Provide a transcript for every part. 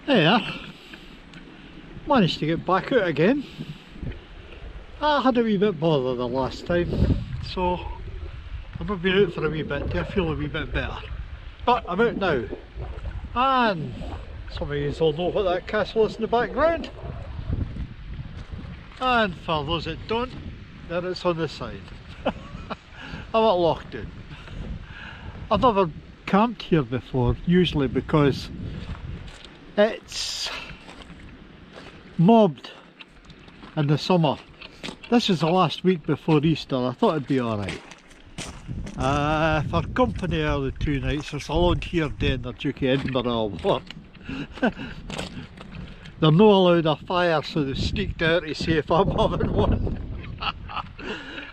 There, managed to get back out again. I had a wee bit bother the last time, so I've been out for a wee bit till I feel a wee bit better. But I'm out now, and some of you will know what that castle is in the background, and for those that don't, there it's on the side. I'm at Loch Doon. I've never camped here before, usually because it's mobbed in the summer. This is the last week before Easter. I thought it'd be alright. For company are the 2 nights. There's a lot here doing the Duke of Edinburgh award. They're not allowed a fire, so they've sneaked out to see if I'm having one.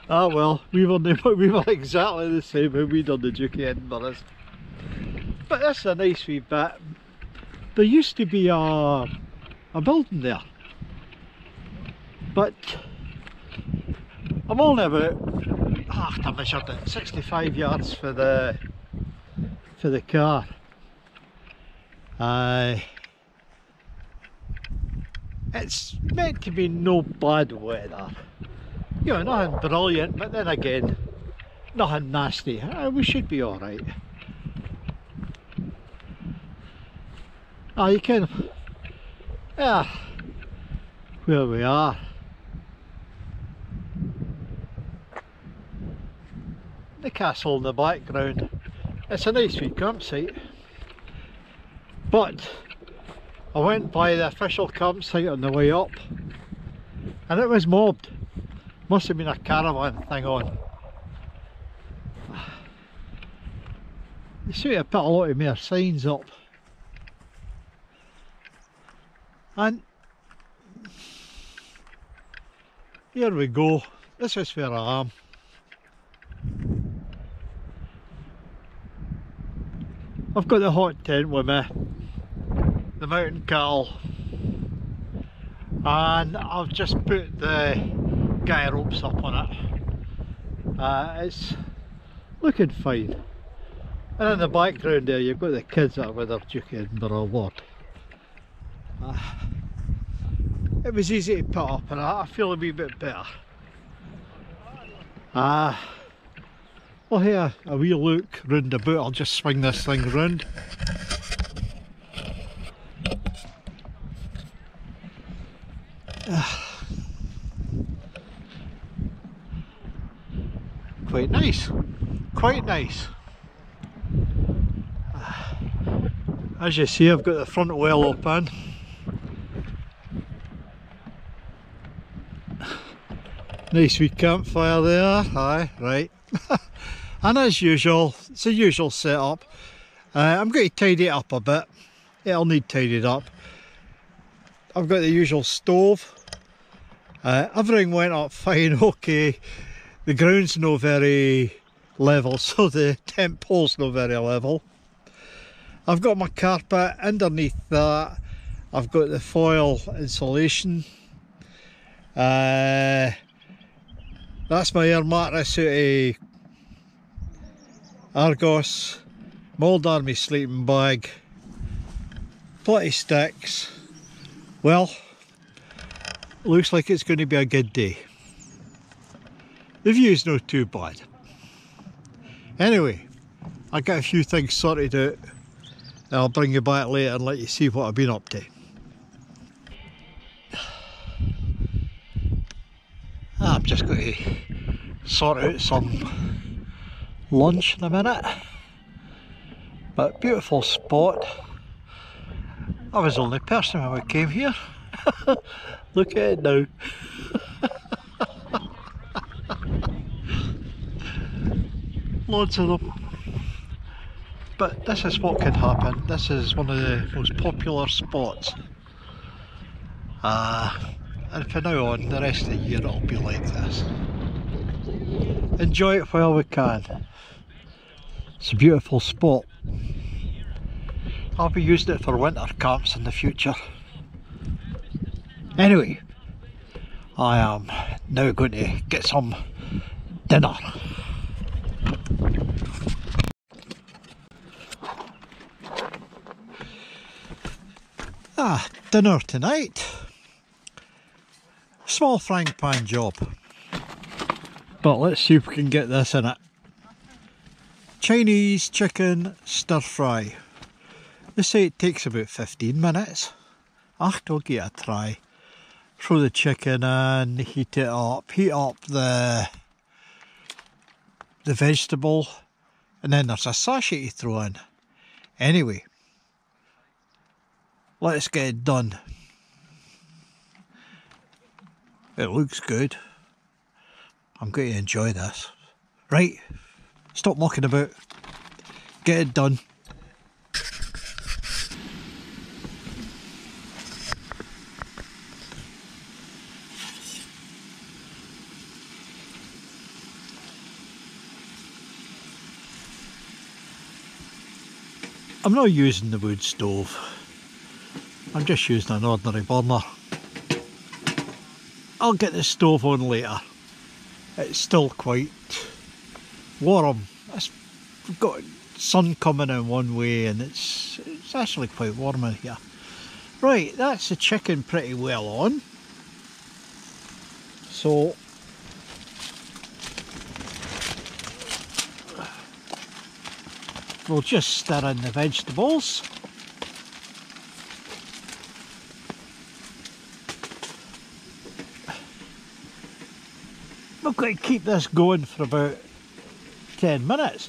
Ah well, we were exactly the same when we done the Duke of Edinburgh. But this is a nice wee bit. There used to be a building there, but I'm only about, I measured it, 65 yards for the car. It's meant to be no bad weather, you know, nothing brilliant, but then again, nothing nasty. We should be alright. You can, yeah, where we are. The castle in the background. It's a nice wee campsite, but I went by the official campsite on the way up and it was mobbed. Must have been a caravan thing on. They should have put a lot of more signs up. And here we go. This is where I am. I've got the hot tent with me, the mountain kettle, and I've just put the guy ropes up on it. It's looking fine. And in the background there you've got the kids that are with their Duke of Edinburgh award. It was easy to put up and I feel a wee bit better. Well, here a wee look round about. I'll just swing this thing round. Quite nice, quite nice. As you see, I've got the front well open. Nice wee campfire there, aye, right. And as usual, it's the usual setup. I'm going to tidy it up a bit. It'll need tidied up. I've got the usual stove. Everything went up fine, okay. The ground's not very level, so the tent pole's not very level. I've got my carpet underneath that. I've got the foil insulation. That's my air mattress out of Argos, my old army sleeping bag, plenty of sticks. Well, looks like it's going to be a good day. The view's not too bad. Anyway, I got a few things sorted out and I'll bring you back later and let you see what I've been up to. I'm just going to sort out some lunch in a minute, but beautiful spot. I was the only person when we came here. Look at it now. Loads of them. But this is what can happen. This is one of the most popular spots. And from now on, the rest of the year it'll be like this. Enjoy it while we can. It's a beautiful spot. I'll be using it for winter camps in the future. Anyway, I am now going to get some dinner. Dinner tonight. Small frying pan job. But let's see if we can get this in it. Chinese chicken stir fry. They say it takes about 15 minutes. I'll give it a try. Throw the chicken in, heat it up, heat up the vegetable, and then there's a sachet you throw in. Anyway, let's get it done. It looks good. I'm going to enjoy this. Right, stop mucking about. Get it done. I'm not using the wood stove. I'm just using an ordinary burner. I'll get the stove on later. It's still quite warm. We've got sun coming in one way and it's actually quite warm in here. Right, that's the chicken pretty well on. So we'll just stir in the vegetables. We've got to keep this going for about 10 minutes.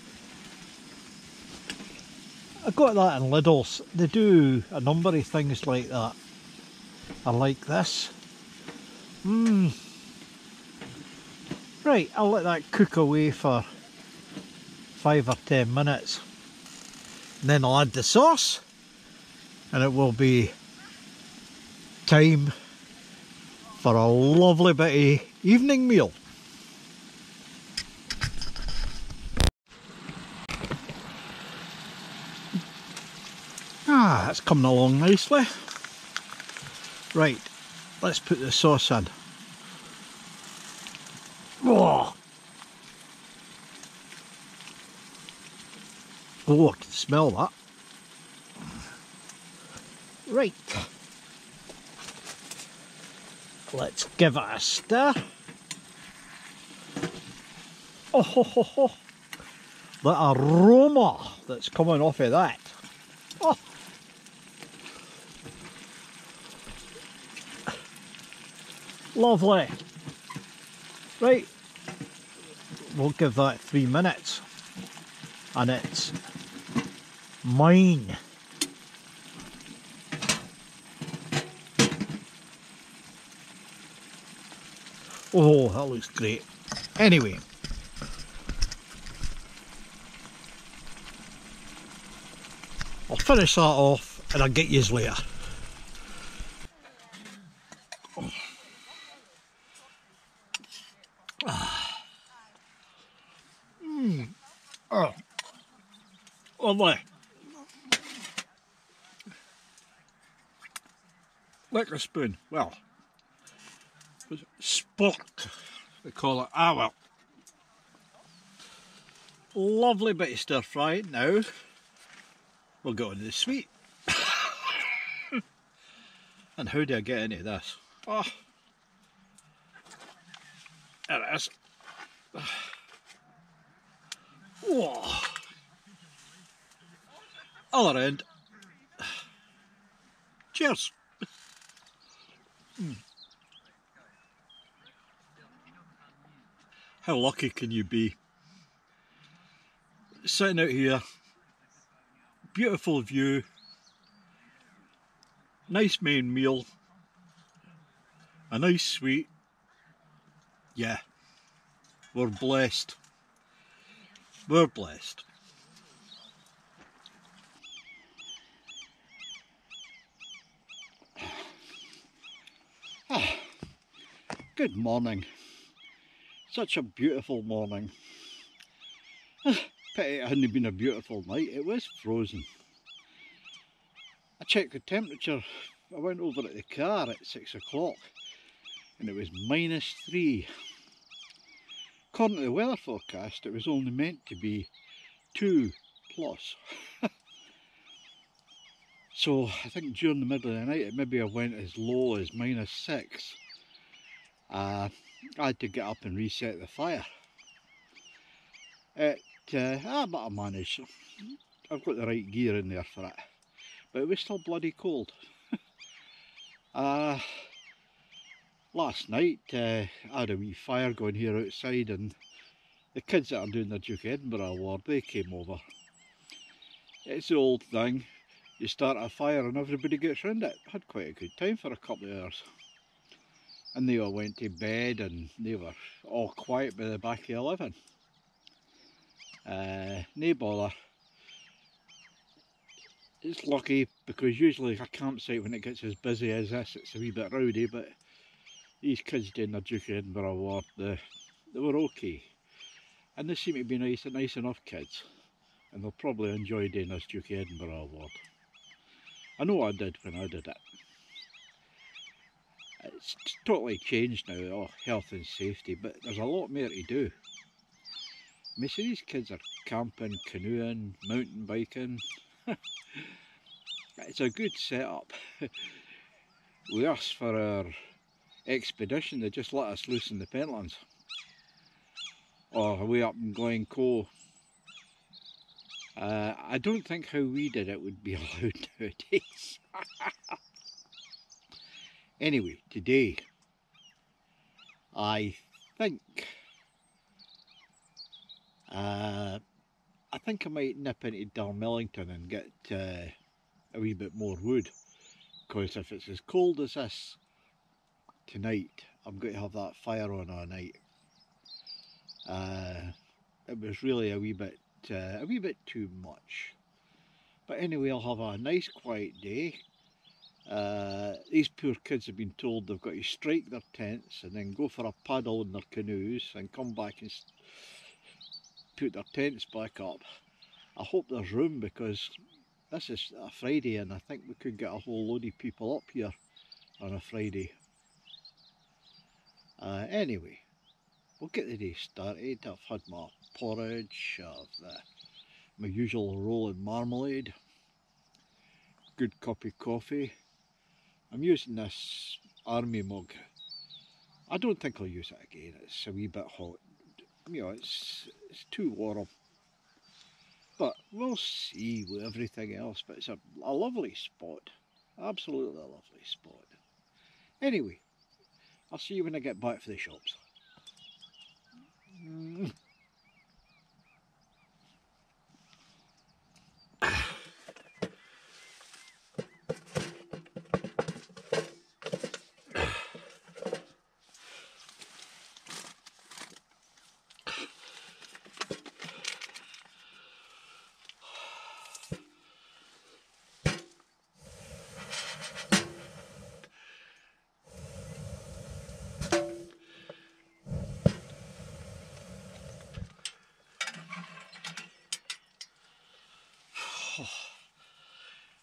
I got that in Lidl's. They do a number of things like that. I like this. Right, I'll let that cook away for 5 or 10 minutes. And then I'll add the sauce. And it will be time for a lovely bit of evening meal. That's coming along nicely. Right, let's put the sauce in. Oh, I can smell that. Right, let's give it a stir. Oh, ho, ho, ho. The aroma that's coming off of that. Oh. Lovely. Right, we'll give that 3 minutes and it's mine. Oh, that looks great. Anyway, I'll finish that off and I'll get yous later. Oh, lovely. Like a spoon. Well, spork, they call it. Ah, well. Lovely bit of stir fry. Now we'll go into the sweet. And how do I get into this? Oh, there it is. Oh. Other end. Cheers. How lucky can you be? Sitting out here, beautiful view, nice main meal, a nice sweet. Yeah, we're blessed. We're blessed. Good morning. Such a beautiful morning. Pity it hadn't been a beautiful night. It was frozen. I checked the temperature. I went over at the car at 6 o'clock and it was -3. According to the weather forecast, it was only meant to be 2+. So I think during the middle of the night it maybe I went as low as -6. I had to get up and reset the fire. But I managed. I've got the right gear in there for it. But it was still bloody cold. Last night I had a wee fire going here outside, and the kids that are doing the Duke of Edinburgh award, they came over. It's the old thing, you start a fire and everybody gets round it. Had quite a good time for a couple of hours. And they all went to bed and they were all quiet by the back of 11. No bother. It's lucky because usually a campsite, when it gets as busy as this, it's a wee bit rowdy, but these kids doing the Duke of Edinburgh award, they were okay. And they seem to be nice enough kids, and they'll probably enjoy doing this Duke of Edinburgh award. I know I did when I did it. It's totally changed now, health and safety, but there's a lot more to do. I mean, see, these kids are camping, canoeing, mountain biking. It's a good setup. With us, for our expedition, they just let us loose in the Pentlands. Or way up in Glencoe. I don't think how we did it would be allowed nowadays. Anyway, today I think I might nip into Dalmellington and get a wee bit more wood, because if it's as cold as this tonight, I'm going to have that fire on all night. It was really a wee bit too much, but anyway, I'll have a nice quiet day. These poor kids have been told they've got to strike their tents and then go for a paddle in their canoes and come back and put their tents back up. I hope there's room, because this is a Friday and I think we could get a whole load of people up here on a Friday. Anyway, we'll get the day started. I've had my porridge, my usual roll and marmalade, good cup of coffee. I'm using this army mug. I don't think I'll use it again, it's a wee bit hot. You know, it's too warm. But we'll see with everything else. But it's a lovely spot. Absolutely a lovely spot. Anyway, I'll see you when I get back for the shops.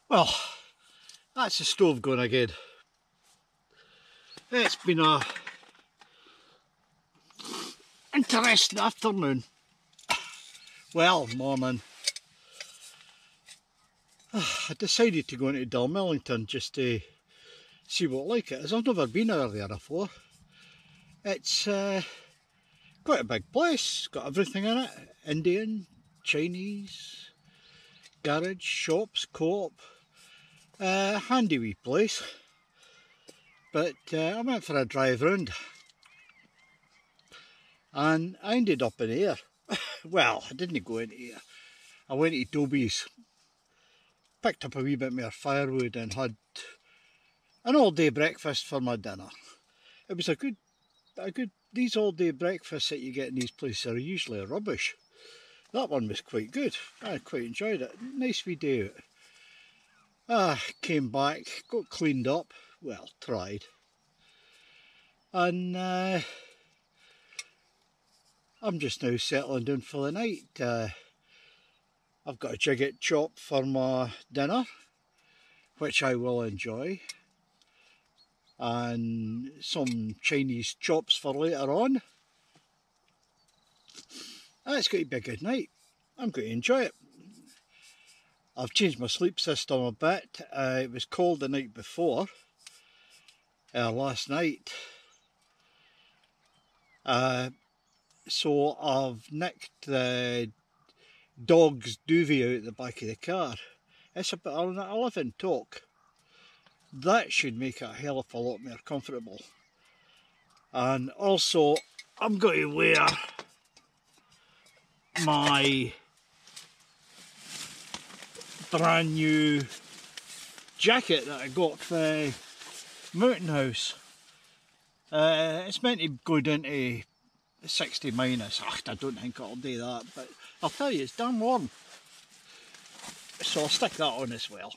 Well, that's the stove going again. It's been a interesting afternoon. Well, morning. I decided to go into Dalmellington just to see what like it is. I've never been over there before. It's quite a big place, got everything in it. Indian, Chinese, garage, shops, co-op. Handy wee place. But I went for a drive round and I ended up in here. Well, I didn't go in here. I went to Dobie's, picked up a wee bit more firewood and had an all-day breakfast for my dinner. It was a good, these all-day breakfasts that you get in these places are usually rubbish. That one was quite good. I quite enjoyed it. Nice wee day out. Came back, got cleaned up, well, tried. And I'm just now settling down for the night. I've got a jigget chop for my dinner, which I will enjoy, and some Chinese chops for later on. It's going to be a good night. I'm going to enjoy it. I've changed my sleep system a bit. It was cold the night before, last night. So I've nicked the dog's duvet out the back of the car. It's about an 11 talk. That should make it a hell of a lot more comfortable. And also, I'm going to wear my brand new jacket that I got for Mountain House. It's meant to go down to 60 minus. I don't think it'll do that, but I'll tell you, it's damn warm. So I'll stick that on as well.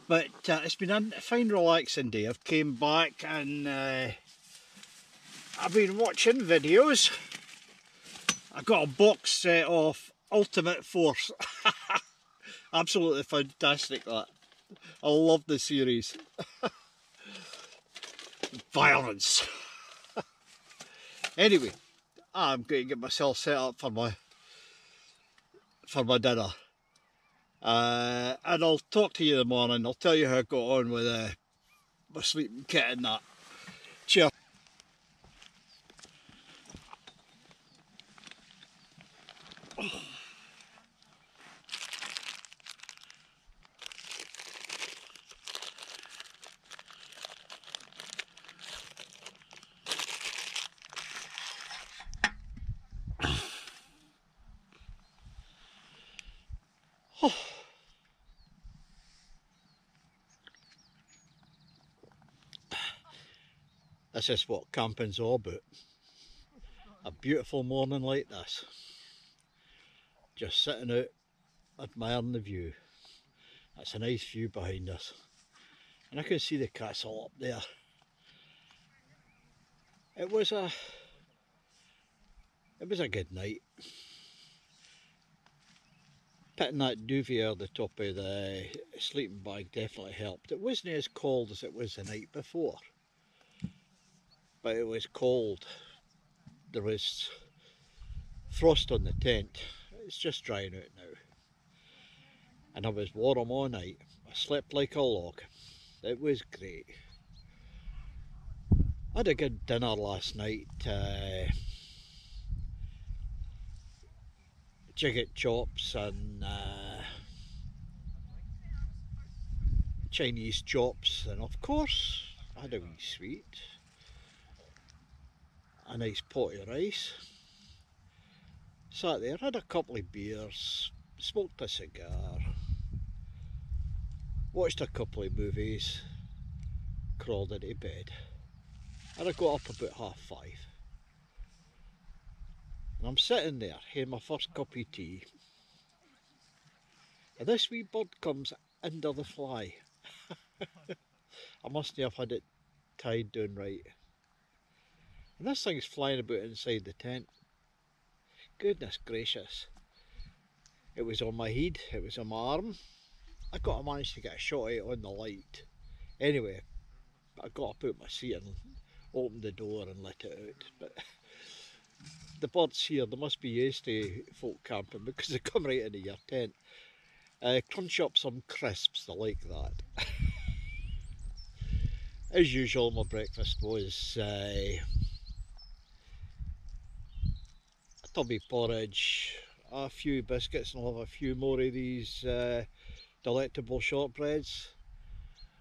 But it's been a fine relaxing day. I've came back and I've been watching videos. I got a box set of Ultimate Force. Absolutely fantastic, that. I love the series. Violence. Anyway, I'm going to get myself set up for my dinner. And I'll talk to you in the morning. I'll tell you how I got on with my sleeping kit and that. Cheers. This is what camping's all about. A beautiful morning like this. Just sitting out, admiring the view. That's a nice view behind us. And I can see the castle up there. It was a good night. Putting that duvet over the top of the sleeping bag definitely helped. It wasn't as cold as it was the night before. But it was cold. There was frost on the tent. It's just drying out now. And I was warm all night. I slept like a log. It was great. I had a good dinner last night. Jigget chops and Chinese chops, and of course I had a wee sweet. A nice pot of rice. Sat there, had a couple of beers, smoked a cigar, watched a couple of movies, crawled into bed. And I got up about 5:30. And I'm sitting there, having my first cup of tea. And this wee bird comes under the fly. I mustn't have had it tied down right. And this thing's flying about inside the tent. Goodness gracious. It was on my head, it was on my arm. I managed to get a shot of it on the light. Anyway, I got up out my seat and opened the door and let it out. But the birds here, they must be used to folk camping because they come right into your tent. Crunch up some crisps, they like that. As usual, my breakfast was a tubby porridge, a few biscuits, and I'll have a few more of these delectable shortbreads,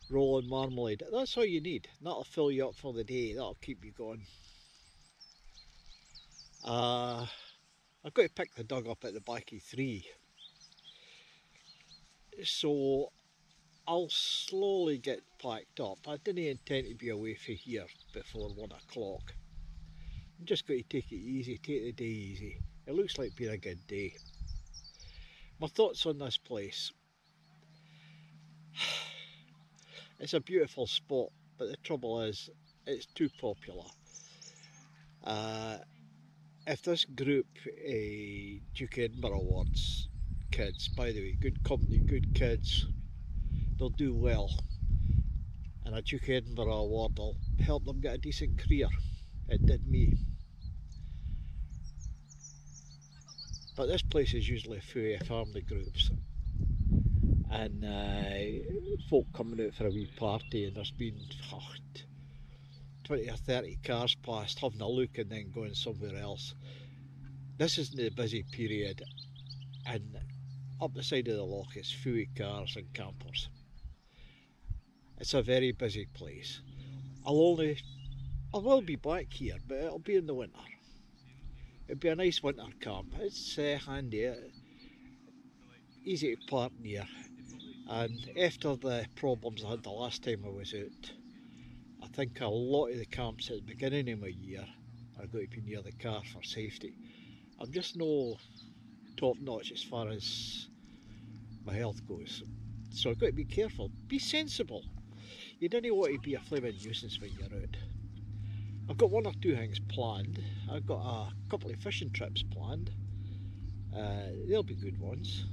roll and marmalade. That's all you need. That'll fill you up for the day, that'll keep you going. I've got to pick the dog up at the back of 3, so I'll slowly get packed up. I didn't intend to be away from here before 1 o'clock. I'm just going to take it easy, take the day easy. It looks like being a good day. My thoughts on this place. It's a beautiful spot, but the trouble is, it's too popular. If this group, Duke of Edinburgh Awards kids, by the way, good company, good kids, they'll do well. And a Duke of Edinburgh Award will help them get a decent career. It did me. But this place is usually full of family groups. and folk coming out for a wee party, and there's been 20 or 30 cars past, having a look and then going somewhere else. This isn't the busy period, and up the side of the loch it's full of cars and campers. It's a very busy place. I will be back here, but it'll be in the winter. It'll be a nice winter camp. It's handy, easy to park near, and after the problems I had the last time I was out, I think a lot of the camps at the beginning of my year are going to be near the car for safety. I'm just no top notch as far as my health goes, so I've got to be careful, be sensible. You don't want to be a flaming nuisance when you're out. I've got one or two things planned. I've got a couple of fishing trips planned. They'll be good ones.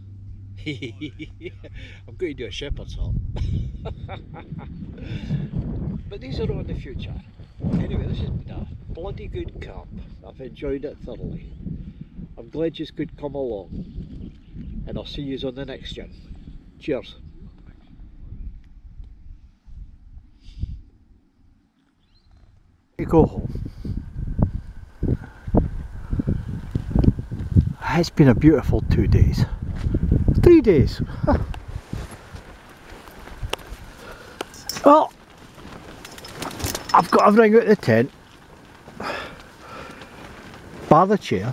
I'm going to do a shepherd's hut. But these are all in the future. Anyway, this has been a bloody good camp. I've enjoyed it thoroughly. I'm glad you could come along. And I'll see you on the next one. Cheers. Go home. It's been a beautiful 2 days. 3 days. Well, I've got everything out of the tent, bar the chair.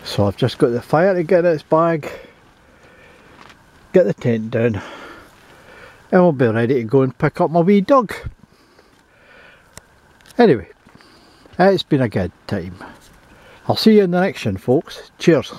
So I've just got the fire to get in its bag, get the tent down, and we'll be ready to go and pick up my wee dog. Anyway, it's been a good time. I'll see you in the next one, folks. Cheers.